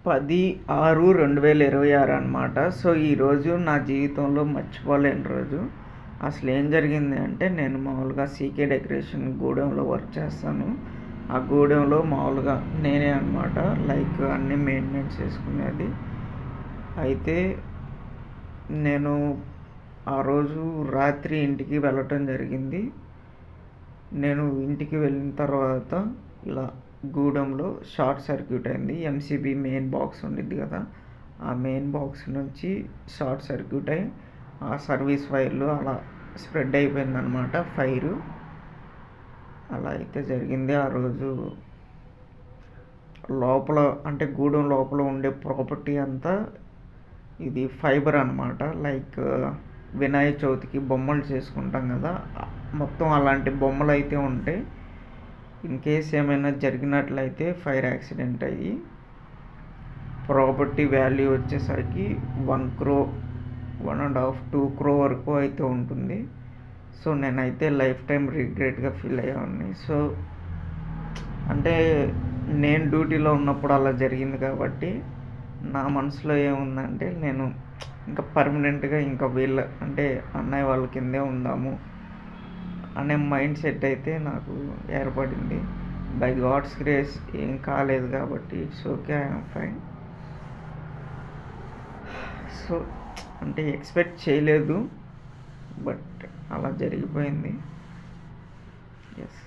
10/6/2026 అనమాట. సో, ఈరోజు నా జీవితంలో మర్చిపోలేని రోజు. అసలు ఏం జరిగింది అంటే, నేను మామూలుగా సీకే డెకరేషన్ గూడెంలో వర్క్ చేస్తాను. ఆ గూడెంలో మామూలుగా నేనే అనమాట లైక్ అన్నీ మెయింటెనెన్స్ చేసుకునేది. అయితే నేను ఆ రోజు రాత్రి ఇంటికి వెళ్ళటం జరిగింది. నేను ఇంటికి వెళ్ళిన తర్వాత ఇలా గూడెంలో షార్ట్ సర్క్యూట్ అయింది. ఎంసీబీ మెయిన్ బాక్స్ ఉండిద్ది కదా, ఆ మెయిన్ బాక్స్ నుంచి షార్ట్ సర్క్యూట్ అయ్యి ఆ సర్వీస్ వైర్లు అలా స్ప్రెడ్ అయిపోయిందనమాట ఫైరు. అలా అయితే జరిగింది. ఆ రోజు లోపల అంటే గూడెం లోపల ఉండే ప్రాపర్టీ అంతా ఇది ఫైబర్ అనమాట. లైక్ వినాయక చవితికి బొమ్మలు చేసుకుంటాం కదా, మొత్తం అలాంటి బొమ్మలు అయితే ఉంటాయి. ఇన్ కేస్ ఏమైనా జరిగినట్లయితే ఫైర్ యాక్సిడెంట్ అయ్యి ప్రాపర్టీ వాల్యూ వచ్చేసరికి 1 crore, 1.5, 2 crore వరకు అయితే ఉంటుంది. సో నేనైతే లైఫ్ టైం రిగ్రెట్గా ఫీల్ అయ్యాను. సో అంటే నేను డ్యూటీలో ఉన్నప్పుడు అలా జరిగింది కాబట్టి నా మనసులో ఏముందంటే, నేను ఇంకా పర్మనెంట్గా ఇంకా వీళ్ళ అంటే అన్నయ్య వాళ్ళ కిందే ఉందాము అనే మైండ్ సెట్ అయితే నాకు ఏర్పడింది. బై గాడ్స్ గ్రేస్ ఏం కాలేదు కాబట్టి it's okay, I'm fine. So అంటే ఎక్స్పెక్ట్ చేయలేదు, బట్ అలా జరిగిపోయింది. ఎస్.